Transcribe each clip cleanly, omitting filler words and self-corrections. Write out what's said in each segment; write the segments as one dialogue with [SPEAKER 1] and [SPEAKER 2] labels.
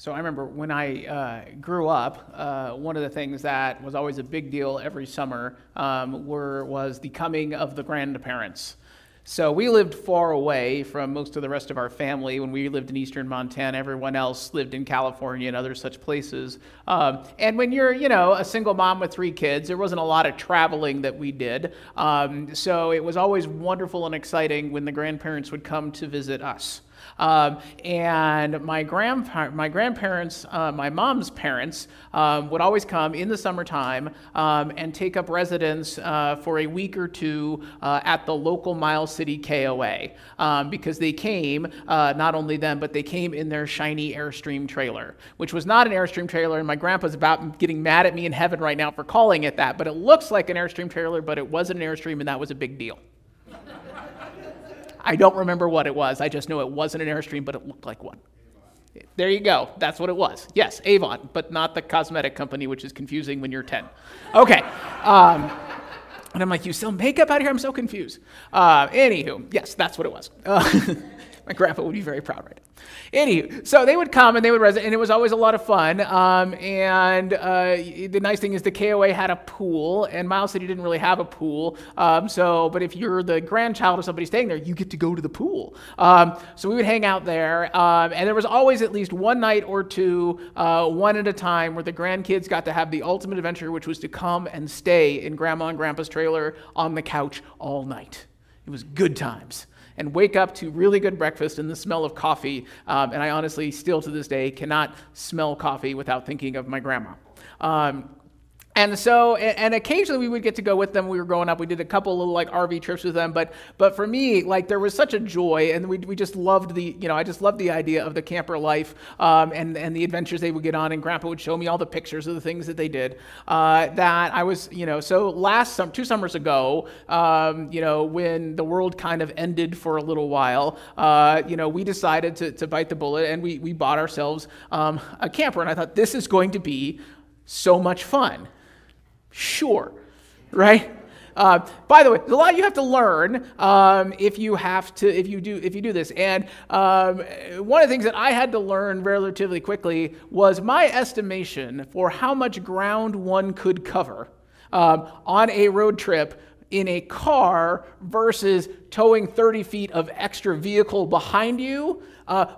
[SPEAKER 1] So I remember when I grew up, one of the things that was always a big deal every summer was the coming of the grandparents. So we lived far away from most of the rest of our family. When we lived in eastern Montana, everyone else lived in California and other such places. And when you're, a single mom with 3 kids, there wasn't a lot of traveling that we did. So it was always wonderful and exciting when the grandparents would come to visit us. And my grandparents, my mom's parents, would always come in the summertime and take up residence for a week or two at the local Miles City KOA because they came, not only them, but they came in their shiny Airstream trailer, which was not an Airstream trailer, and my grandpa's about getting mad at me in heaven right now for calling it that, but it looks like an Airstream trailer, but it wasn't an Airstream, and that was a big deal. I don't remember what it was. I just know it wasn't an Airstream, but it looked like one. There you go. That's what it was. Yes, Avon, but not the cosmetic company, which is confusing when you're 10. Okay. And I'm like, you sell makeup out here? I'm so confused. Anywho, yes, that's what it was. My grandpa would be very proud right now. Anywho, so they would come and they would resident, and it was always a lot of fun. The nice thing is the KOA had a pool, and Miles City didn't really have a pool. But if you're the grandchild of somebody staying there, you get to go to the pool. So we would hang out there, and there was always at least one night or two, one at a time, where the grandkids got to have the ultimate adventure, which was to come and stay in Grandma and Grandpa's trailer on the couch all night. It was good times. And wake up to really good breakfast and the smell of coffee. And I honestly, still to this day, cannot smell coffee without thinking of my grandma. And occasionally we would get to go with them when we were growing up. We did a couple little RV trips with them, but for me, there was such a joy, and we just loved I just loved the idea of the camper life, and the adventures they would get on, and Grandpa would show me all the pictures of the things that they did, that I was, so 2 summers ago, when the world kind of ended for a little while, we decided to bite the bullet, and we bought ourselves a camper, and I thought, this is going to be so much fun. Sure, right? By the way, there's a lot you have to learn if you do this. And one of the things that I had to learn relatively quickly was my estimation for how much ground one could cover on a road trip in a car versus towing 30 feet of extra vehicle behind you.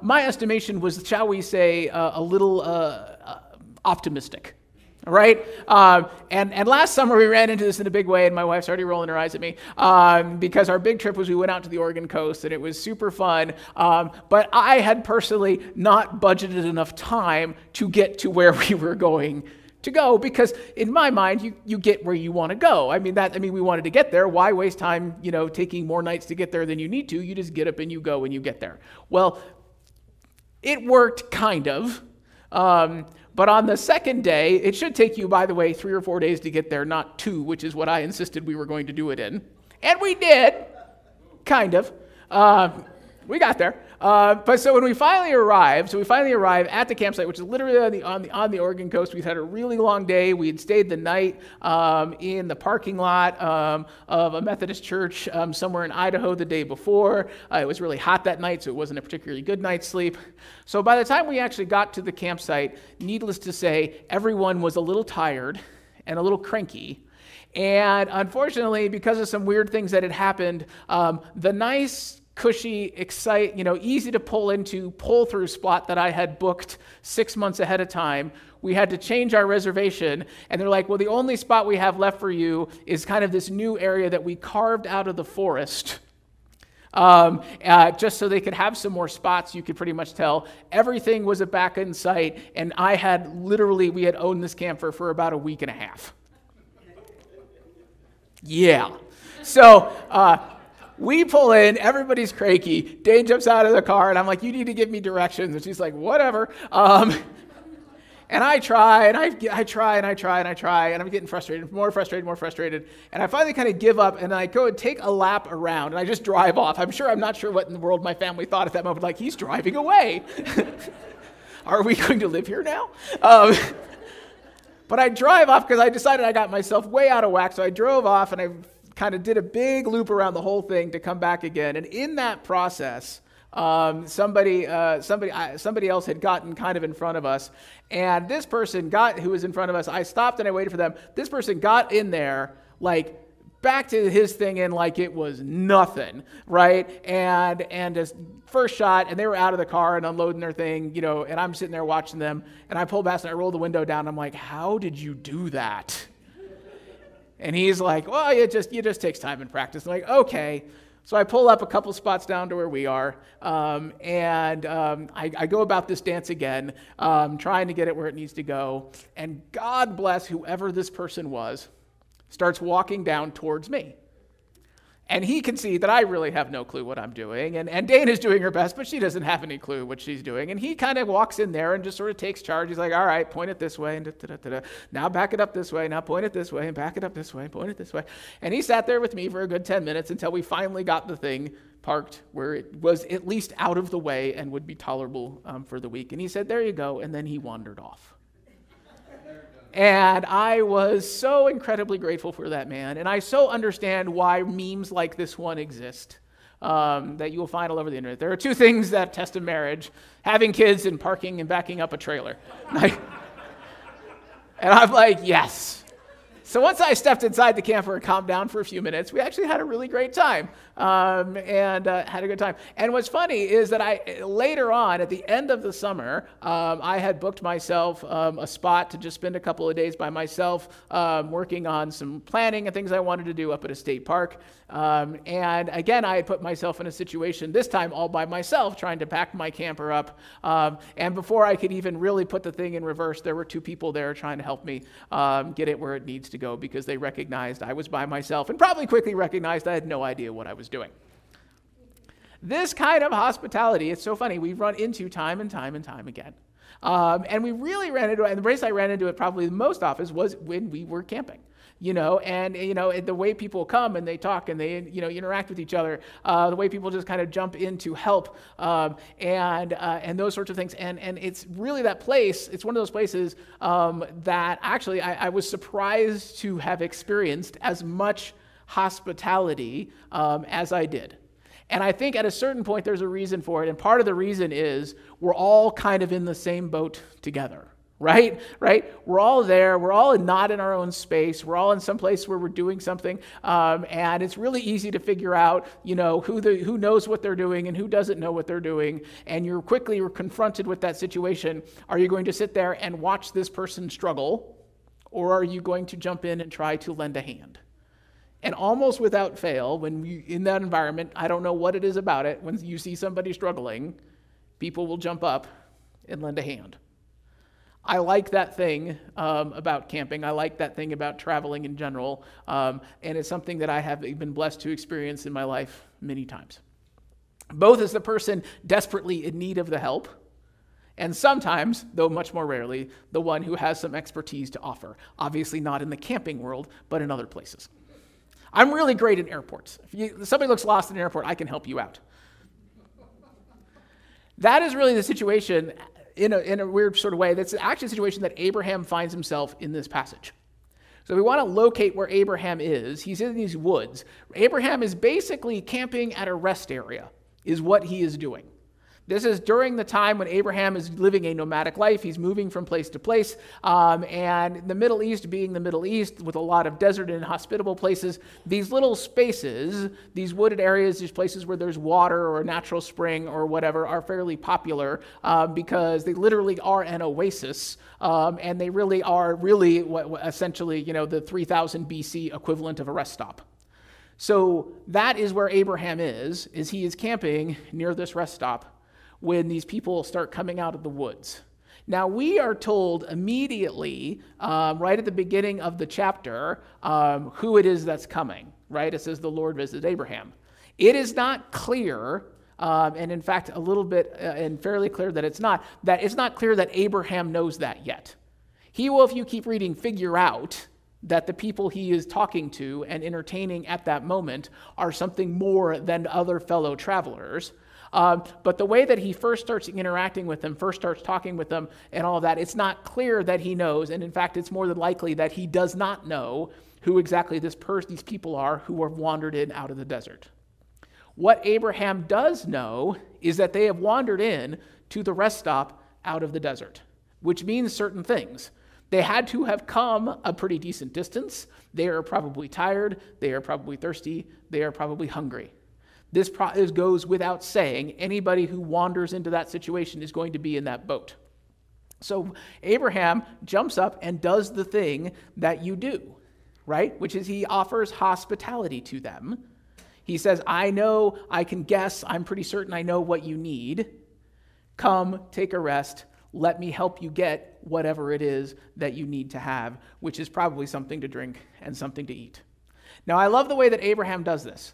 [SPEAKER 1] My estimation was, shall we say, a little optimistic. Right? And last summer we ran into this in a big way, and my wife's already rolling her eyes at me, because our big trip was we went out to the Oregon coast, and it was super fun, but I had personally not budgeted enough time to get to where we were going to go, because in my mind, you get where you want to go. We wanted to get there. Why waste time, taking more nights to get there than you need to? You just get up and you go and you get there. Well, it worked kind of. But on the second day, it should take you, by the way, 3 or 4 days to get there, not 2, which is what I insisted we were going to do it in. And we did, kind of. We got there. But so when we finally arrived, at the campsite, which is literally on the Oregon coast. We'd had a really long day. We had stayed the night in the parking lot of a Methodist church somewhere in Idaho the day before. It was really hot that night, so it wasn't a particularly good night's sleep. So by the time we actually got to the campsite, needless to say, everyone was a little tired and a little cranky. And unfortunately, because of some weird things that had happened, the nice, cushy, easy to pull through spot that I had booked 6 months ahead of time, we had to change our reservation, and they're like, well, the only spot we have left for you is kind of this new area that we carved out of the forest, just so they could have some more spots. You could pretty much tell everything was back in sight, and we had owned this camper for about a week and a half. Yeah. So, we pull in, everybody's cranky. Dane jumps out of the car, and I'm like, you need to give me directions. And she's like, whatever. And I try, and I try, and I'm getting frustrated, more frustrated. And I finally kind of give up, and I go and take a lap around, and I just drive off. I'm not sure what in the world my family thought at that moment, like, he's driving away. Are we going to live here now? But I drive off because I decided I got myself way out of whack, so I drove off, and I kind of did a big loop around the whole thing to come back again. And in that process, Somebody else had gotten kind of in front of us, and this person who was in front of us. I stopped and I waited for them. This person got in there like back to his thing in like it was nothing, right? And just first shot, and they were out of the car and unloading their thing, and I'm sitting there watching them, and I pull past and I roll the window down. And I'm like, how did you do that? And he's like, well, it just takes time and practice. I'm like, okay. So I pull up a couple spots down to where we are, and I go about this dance again, trying to get it where it needs to go. And God bless whoever this person was, starts walking down towards me. And he can see that I really have no clue what I'm doing. And Dana's doing her best, but she doesn't have any clue what she's doing. And he kind of walks in there and just sort of takes charge. He's like, all right, point it this way, and da-da-da-da. Now back it up this way, now point it this way, and back it up this way, and point it this way. And he sat there with me for a good 10 minutes until we finally got the thing parked where it was at least out of the way and would be tolerable for the week. And he said, there you go, and then he wandered off. And I was so incredibly grateful for that man. And I so understand why memes like this one exist, that you will find all over the internet. There are two things that test a marriage: having kids and parking and backing up a trailer. And I'm like, yes. So once I stepped inside the camper and calmed down for a few minutes, we actually had a really great time, and had a good time. And what's funny is that later on, at the end of the summer, I had booked myself a spot to just spend a couple of days by myself, working on some planning and things I wanted to do up at a state park. And again, I had put myself in a situation, this time all by myself, trying to pack my camper up. And before I could even really put the thing in reverse, there were two people there trying to help me get it where it needs to go, because they recognized I was by myself and probably quickly recognized I had no idea what I was doing. This kind of hospitality, it's so funny, we've run into time and time and time again. And we really ran into it, and the place I ran into it probably the most often was when we were camping. And the way people come and they talk and they, interact with each other, the way people just kind of jump in to help, and those sorts of things. And it's really that place, it's one of those places that actually I was surprised to have experienced as much hospitality as I did. And I think at a certain point there's a reason for it. And part of the reason is we're all kind of in the same boat together. Right? We're all there. We're all not in our own space. We're all in some place where we're doing something, and it's really easy to figure out, who knows what they're doing and who doesn't know what they're doing. And you're confronted with that situation. Are you going to sit there and watch this person struggle, or are you going to jump in and try to lend a hand? And almost without fail, when in that environment, I don't know what it is about it, when you see somebody struggling, people will jump up and lend a hand. I like that thing about camping. I like that thing about traveling in general. And it's something that I have been blessed to experience in my life many times. Both as the person desperately in need of the help, and sometimes, though much more rarely, the one who has some expertise to offer. Obviously not in the camping world, but in other places. I'm really great in airports. If somebody looks lost in an airport, I can help you out. That is really the situation in a weird sort of way. That's actually a situation that Abraham finds himself in this passage. So if we want to locate where Abraham is, he's in these woods. Abraham is basically camping at a rest area, is what he is doing. This is during the time when Abraham is living a nomadic life. He's moving from place to place. And the Middle East being the Middle East with a lot of desert and inhospitable places, these little spaces, these wooded areas, these places where there's water or a natural spring or whatever are fairly popular because they literally are an oasis. And they really are what essentially, the 3000 BC equivalent of a rest stop. So that is where Abraham is he is camping near this rest stop when these people start coming out of the woods. Now, we are told immediately, right at the beginning of the chapter, who it is that's coming, right? It says the Lord visited Abraham. It is not clear, and in fact, a little bit, and fairly clear that it's not clear that Abraham knows that yet. He will, if you keep reading, figure out that the people he is talking to and entertaining at that moment are something more than other fellow travelers. But the way that he first starts interacting with them, first starts talking with them and all of that, it's not clear that he knows. And in fact, it's more than likely that he does not know who exactly these people are who have wandered in out of the desert. What Abraham does know is that they have wandered in to the rest stop out of the desert, which means certain things. They had to have come a pretty decent distance. They are probably tired. They are probably thirsty. They are probably hungry. This goes without saying. Anybody who wanders into that situation is going to be in that boat. So Abraham jumps up and does the thing that you do, right? Which is he offers hospitality to them. He says, I know, I can guess, I'm pretty certain I know what you need. Come, take a rest. Let me help you get whatever it is that you need to have, which is probably something to drink and something to eat. Now, I love the way that Abraham does this,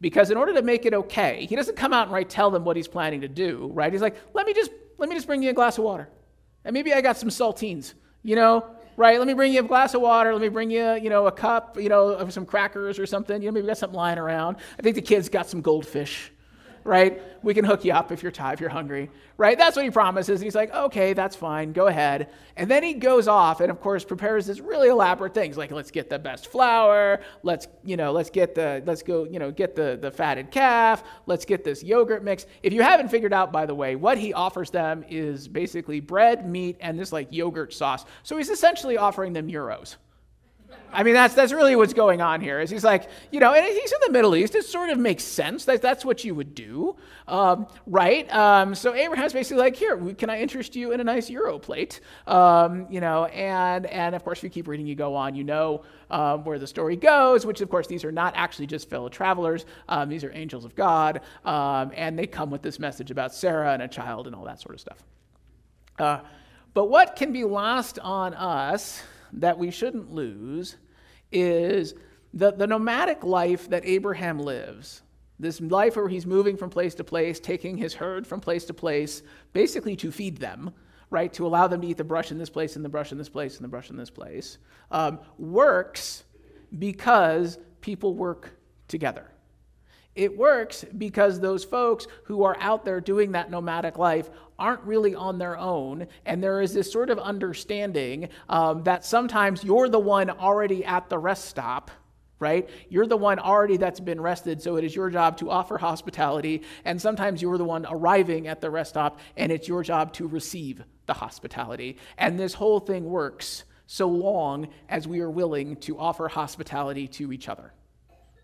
[SPEAKER 1] because in order to make it okay, he doesn't come out and tell them what he's planning to do, right? He's like, let me just bring you a glass of water. And maybe I got some saltines, right? Let me bring you a glass of water. Let me bring you, a cup, of some crackers or something. Maybe we got something lying around. I think the kids got some goldfish, right? We can hook you up if you're tired, if you're hungry, right? That's what he promises. And he's like, okay, that's fine. Go ahead. And then he goes off and, of course, prepares this really elaborate things like, let's get the best flour. Let's get the fatted calf. Let's get this yogurt mix. If you haven't figured out, by the way, what he offers them is basically bread, meat, and this yogurt sauce. So he's essentially offering them euros. I mean, that's really what's going on here. Is he's like, and he's in the Middle East. It sort of makes sense. That's what you would do, right? So Abraham's basically like, here, can I interest you in a nice Euro plate? And of course, if you keep reading, you go on, where the story goes, which of course, these are not actually just fellow travelers. These are angels of God. And they come with this message about Sarah and a child and all that sort of stuff. But what can be lost on us that we shouldn't lose is the nomadic life that Abraham lives. This life where he's moving from place to place, taking his herd from place to place, basically to feed them, right? To allow them to eat the brush in this place, and the brush in this place, and the brush in this place, works because people work together. It works because those folks who are out there doing that nomadic life aren't really on their own, and there is this sort of understanding that sometimes you're the one already at the rest stop, right? You're the one already that's been rested, so it is your job to offer hospitality, and sometimes you're the one arriving at the rest stop, and it's your job to receive the hospitality. And this whole thing works so long as we are willing to offer hospitality to each other.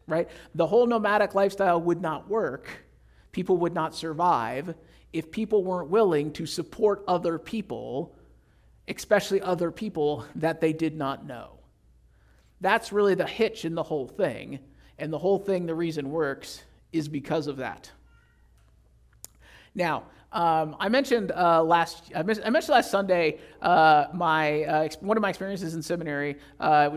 [SPEAKER 1] Right? The whole nomadic lifestyle would not work. People would not survive if people weren't willing to support other people, especially other people that they did not know. That's really the hitch in the whole thing. And the whole thing, the reason works, is because of that. Now, I mentioned last Sunday one of my experiences in seminary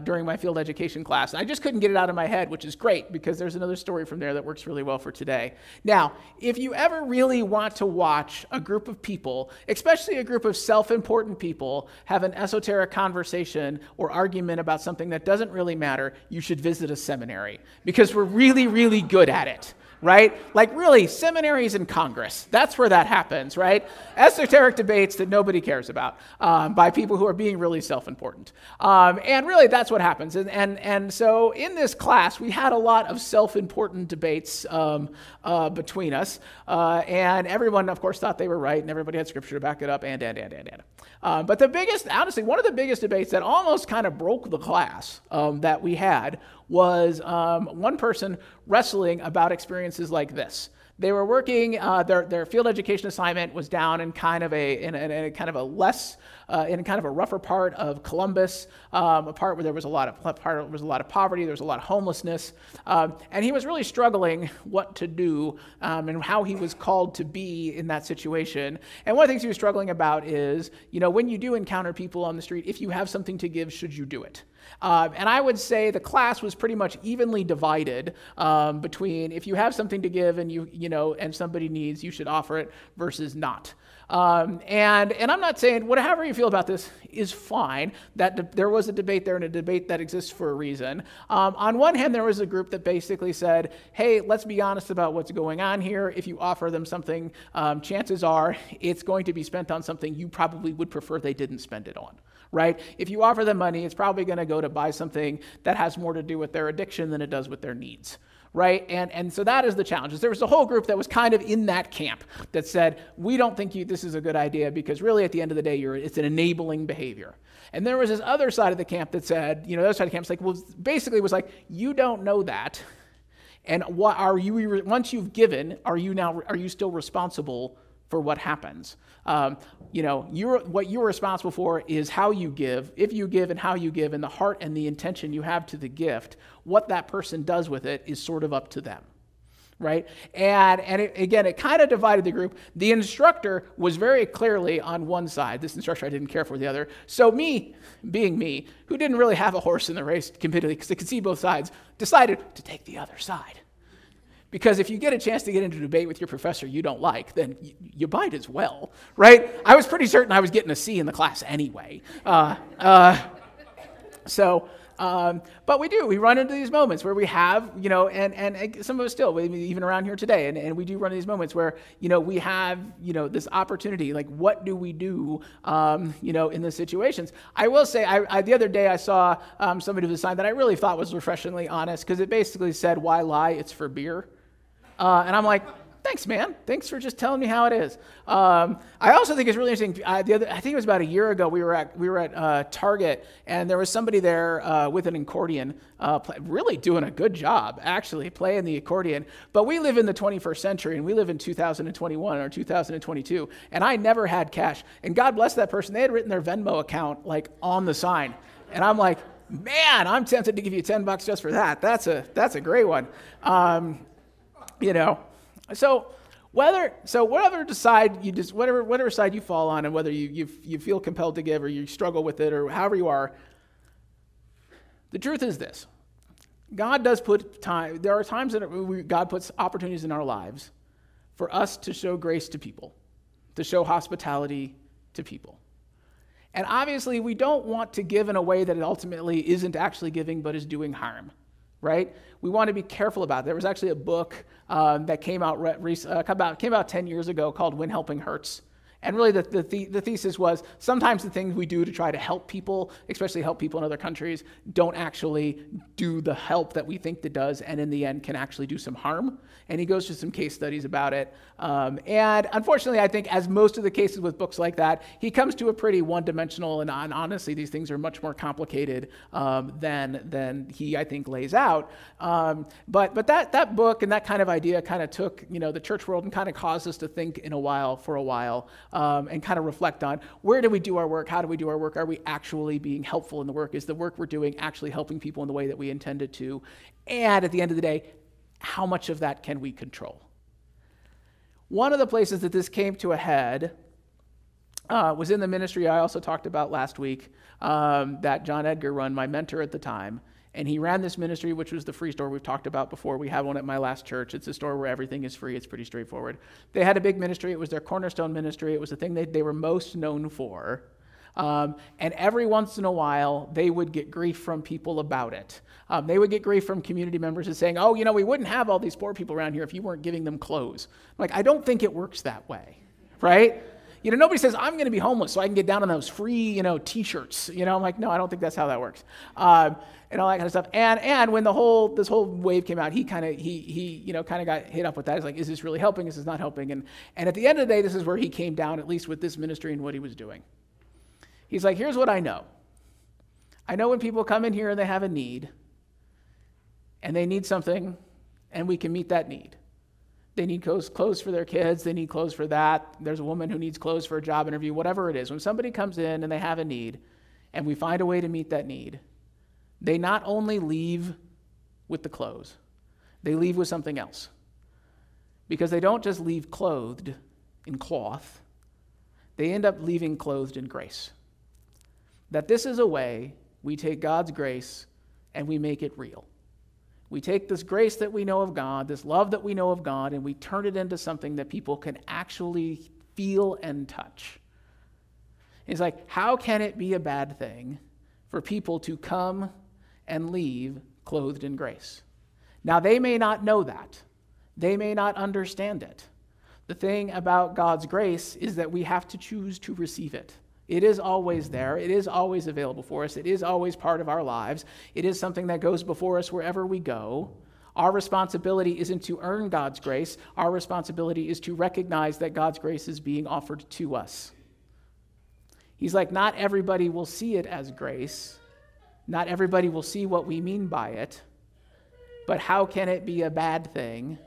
[SPEAKER 1] during my field education class. I just couldn't get it out of my head, which is great because there's another story from there that works really well for today. Now, if you ever really want to watch a group of people, especially a group of self-important people, have an esoteric conversation or argument about something that doesn't really matter, you should visit a seminary because we're really, really good at it. Right? Like really, seminaries and Congress. That's where that happens, right? Esoteric debates that nobody cares about by people who are being really self-important. And really, that's what happens. And so in this class, we had a lot of self-important debates between us. And everyone, of course, thought they were right, and everybody had scripture to back it up, and. But the biggest, honestly, one of the biggest debates that almost kind of broke the class that we had was one person wrestling about experiences like this. They were working, their field education assignment was down in kind of a rougher part of Columbus, a part where there was a lot of poverty, there was a lot of homelessness, and he was really struggling what to do and how he was called to be in that situation. And one of the things he was struggling about is, when you do encounter people on the street, if you have something to give, should you do it? And I would say the class was pretty much evenly divided between if you have something to give and and somebody needs, you should offer it versus not. And I'm not saying whatever you feel about this is fine. That there was a debate there and a debate that exists for a reason. On one hand, there was a group that basically said, hey, let's be honest about what's going on here. If you offer them something, chances are it's going to be spent on something you probably would prefer they didn't spend it on. Right? If you offer them money, it's probably going to go to buy something that has more to do with their addiction than it does with their needs. right? And so that is the challenge. There was a whole group that was kind of in that camp that said, we don't think this is a good idea because really at the end of the day, it's an enabling behavior. And there was this other side of the camp that said, the other side of the camp was like, well, basically was like, you don't know that. And what are you, once you've given, are you still responsible for what happens? What you're responsible for is how you give, if you give and how you give, and the heart and the intention you have to the gift. What that person does with it is sort of up to them, right? And it kind of divided the group. The instructor was very clearly on one side. This instructor I didn't care for the other. So me, being me, who didn't really have a horse in the race completely because I could see both sides, decided to take the other side. Because if you get a chance to get into a debate with your professor you don't like, then you might as well, right? I was pretty certain I was getting a C in the class anyway. But we run into these moments where we have, and some of us still, even around here today, and we do run into these moments where, we have, this opportunity, like what do we do, in the situations? I will say, the other day I saw somebody with a sign that I really thought was refreshingly honest, because it basically said, why lie? It's for beer. And I'm like, thanks, man. Thanks for just telling me how it is. I also think it's really interesting. I think it was about a year ago. We were at Target, and there was somebody there with an accordion, really doing a good job, actually playing the accordion. But we live in the 21st century, and we live in 2021 or 2022, and I never had cash. And God bless that person. They had written their Venmo account like on the sign, and I'm like, man, I'm tempted to give you $10 just for that. That's a great one. So whatever side whatever side you fall on, and whether you feel compelled to give or you struggle with it or however you are, the truth is this: God does put time. There are times that God puts opportunities in our lives for us to show grace to people, to show hospitality to people. And obviously, we don't want to give in a way that it ultimately isn't actually giving, but is doing harm, right? We want to be careful about it. There was actually a book that came out 10 years ago called When Helping Hurts. And really the thesis was sometimes the things we do to try to help people, especially help people in other countries, don't actually do the help that we think it does, and in the end can actually do some harm. And he goes through some case studies about it. And unfortunately, I think as most of the cases with books like that, he comes to a pretty one-dimensional, and honestly, these things are much more complicated than he, I think, lays out. But that book and that kind of idea kind of took, the church world and kind of caused us to think for a while. And kind of reflect on where do we do our work? How do we do our work? Are we actually being helpful in the work? Is the work we're doing actually helping people in the way that we intended to? And at the end of the day, how much of that can we control? One of the places that this came to a head was in the ministry I also talked about last week that John Edgar run, my mentor at the time. And he ran this ministry, which was the free store we've talked about before. We have one at my last church. It's a store where everything is free. It's pretty straightforward. They had a big ministry. It was their cornerstone ministry. It was the thing they were most known for. And every once in a while, they would get grief from people about it. They would get grief from community members as saying, oh, we wouldn't have all these poor people around here if you weren't giving them clothes. Like, I don't think it works that way, right? Nobody says, I'm going to be homeless so I can get down on those free, T-shirts. I'm like, no, I don't think that's how that works. And all that kind of stuff. And when this whole wave came out, he kind of got hit up with that. He's like, is this really helping? Is this not helping? And at the end of the day, this is where he came down, at least with this ministry and what he was doing. He's like, here's what I know. I know when people come in here and they have a need, and they need something, and we can meet that need. They need clothes for their kids. They need clothes for that. There's a woman who needs clothes for a job interview, whatever it is. When somebody comes in and they have a need, and we find a way to meet that need, they not only leave with the clothes, they leave with something else. Because they don't just leave clothed in cloth, they end up leaving clothed in grace. That this is a way we take God's grace and we make it real. We take this grace that we know of God, this love that we know of God, and we turn it into something that people can actually feel and touch. It's like, how can it be a bad thing for people to come and leave clothed in grace? Now, they may not know that. They may not understand it. The thing about God's grace is that we have to choose to receive it. It is always there. It is always available for us. It is always part of our lives. It is something that goes before us wherever we go. Our responsibility isn't to earn God's grace. Our responsibility is to recognize that God's grace is being offered to us. He's like, not everybody will see it as grace. Not everybody will see what we mean by it. But how can it be a bad thing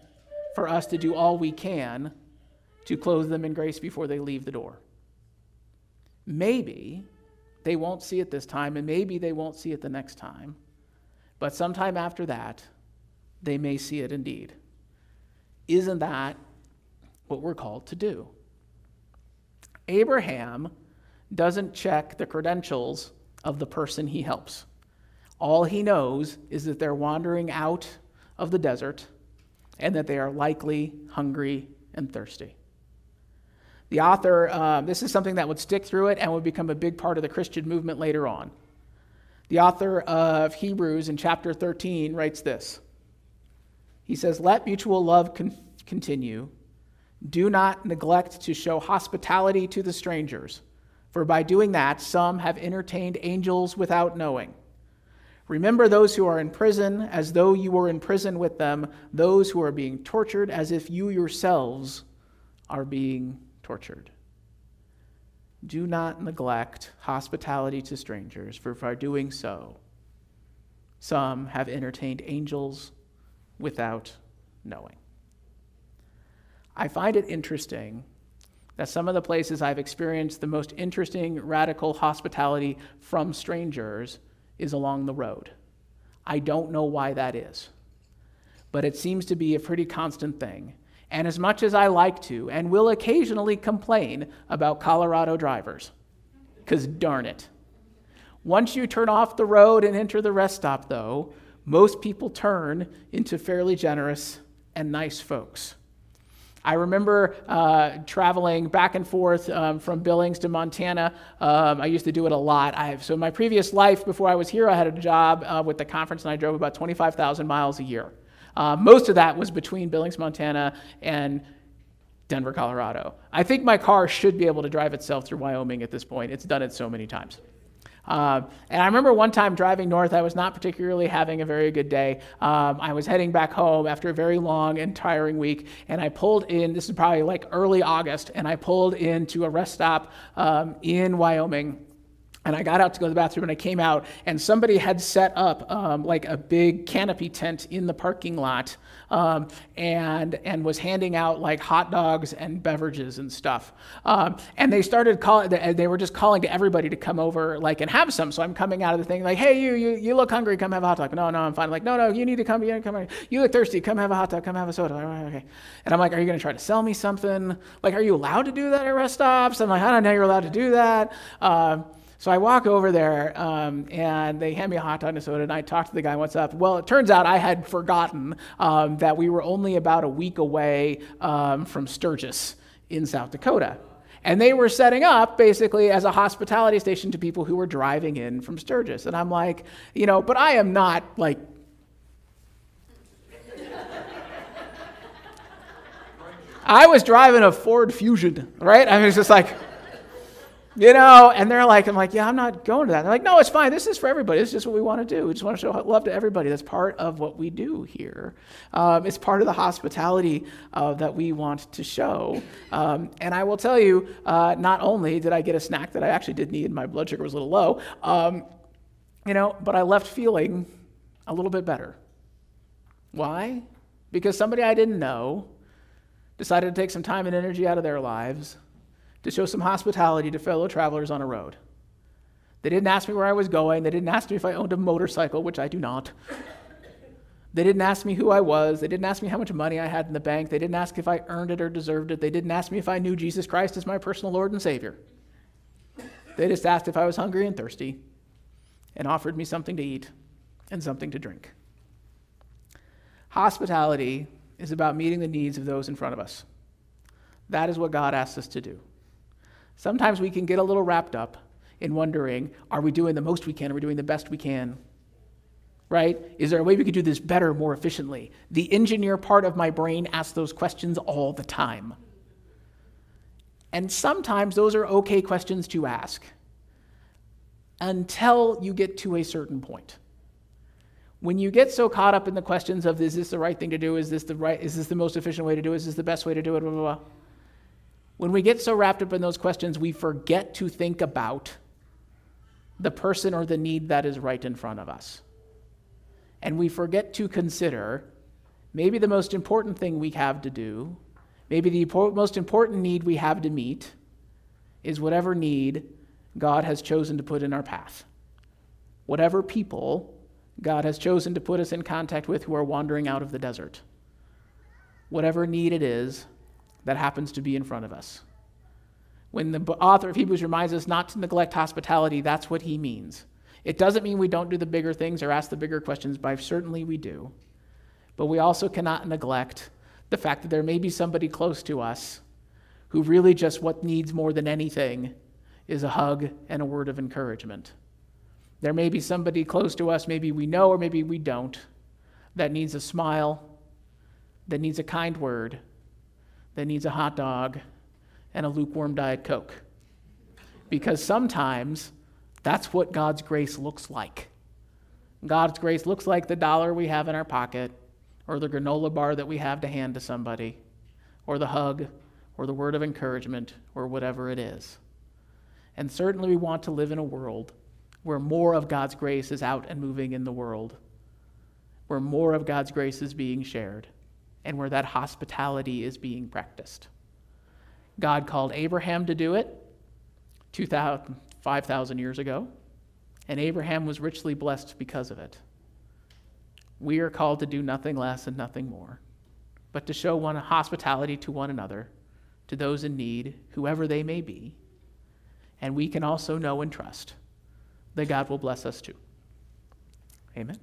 [SPEAKER 1] for us to do all we can to clothe them in grace before they leave the door? Maybe they won't see it this time, and maybe they won't see it the next time. But sometime after that, they may see it indeed. Isn't that what we're called to do? Abraham doesn't check the credentials of the person he helps. All he knows is that they're wandering out of the desert and that they are likely hungry and thirsty. The author, this is something that would stick through it and would become a big part of the Christian movement later on. The author of Hebrews in chapter 13 writes this. He says, "Let mutual love continue. Do not neglect to show hospitality to the strangers, for by doing that, some have entertained angels without knowing. Remember those who are in prison as though you were in prison with them, those who are being tortured as if you yourselves are being tortured. Do not neglect hospitality to strangers, for by doing so, some have entertained angels without knowing." I find it interesting that some of the places I've experienced the most interesting, radical hospitality from strangers is along the road. I don't know why that is, but it seems to be a pretty constant thing. And as much as I like to, and will occasionally complain about Colorado drivers, because darn it. Once you turn off the road and enter the rest stop, though, most people turn into fairly generous and nice folks. I remember traveling back and forth from Billings to Montana. I used to do it a lot. So in my previous life, before I was here, I had a job with the conference, and I drove about 25,000 miles a year. Most of that was between Billings, Montana, and Denver, Colorado. I think my car should be able to drive itself through Wyoming at this point. It's done it so many times. And I remember one time driving north, I was not particularly having a very good day. I was heading back home after a very long and tiring week, and I pulled in, this is probably like early August, and I pulled into a rest stop in Wyoming. And I got out to go to the bathroom, and I came out, and somebody had set up like a big canopy tent in the parking lot and was handing out like hot dogs and beverages and stuff. And they started calling, they were just calling to everybody to come over like and have some. So I'm coming out of the thing like, hey, you look hungry, come have a hot dog. No, I'm fine. Like, no, you need to come, you look thirsty, come have a hot dog, come have a soda. Okay. And I'm like, are you going to try to sell me something? Like, are you allowed to do that at rest stops? I'm like, I don't know, you're allowed to do that. So I walk over there, and they hand me a hot dog and a soda, and I talk to the guy, what's up? Well, it turns out I had forgotten that we were only about a week away from Sturgis in South Dakota. And they were setting up basically as a hospitality station to people who were driving in from Sturgis. And I'm like, but I am not like... I was driving a Ford Fusion, right? I mean, it's just like... and they're like, I'm like, yeah, I'm not going to that. They're like, no, it's fine. This is for everybody. This is just what we want to do. We just want to show love to everybody. That's part of what we do here. It's part of the hospitality that we want to show. And I will tell you, not only did I get a snack that I actually did need, my blood sugar was a little low, but I left feeling a little bit better. Why? Because somebody I didn't know decided to take some time and energy out of their lives to show some hospitality to fellow travelers on a road. They didn't ask me where I was going. They didn't ask me if I owned a motorcycle, which I do not. They didn't ask me who I was. They didn't ask me how much money I had in the bank. They didn't ask if I earned it or deserved it. They didn't ask me if I knew Jesus Christ as my personal Lord and Savior. They just asked if I was hungry and thirsty and offered me something to eat and something to drink. Hospitality is about meeting the needs of those in front of us. That is what God asks us to do. Sometimes we can get a little wrapped up in wondering, are we doing the most we can? Are we doing the best we can? Right? Is there a way we could do this better, more efficiently? The engineer part of my brain asks those questions all the time. And sometimes those are okay questions to ask until you get to a certain point. When you get so caught up in the questions of, is this the right thing to do? Is this the most efficient way to do it? Is this the best way to do it? Blah, blah, blah. When we get so wrapped up in those questions, we forget to think about the person or the need that is right in front of us. And we forget to consider maybe the most important thing we have to do, maybe the most important need we have to meet is whatever need God has chosen to put in our path. Whatever people God has chosen to put us in contact with who are wandering out of the desert. Whatever need it is that happens to be in front of us. When the author of Hebrews reminds us not to neglect hospitality, that's what he means. It doesn't mean we don't do the bigger things or ask the bigger questions, but certainly we do. But we also cannot neglect the fact that there may be somebody close to us who really just what needs more than anything is a hug and a word of encouragement. There may be somebody close to us, maybe we know or maybe we don't, that needs a smile, that needs a kind word, that needs a hot dog and a lukewarm Diet Coke. Because sometimes that's what God's grace looks like. God's grace looks like the dollar we have in our pocket, or the granola bar that we have to hand to somebody, or the hug, or the word of encouragement, or whatever it is. And certainly we want to live in a world where more of God's grace is out and moving in the world, where more of God's grace is being shared, and where that hospitality is being practiced. God called Abraham to do it 5,000 years ago, and Abraham was richly blessed because of it. We are called to do nothing less and nothing more, but to show hospitality to one another, to those in need, whoever they may be, and we can also know and trust that God will bless us too. Amen.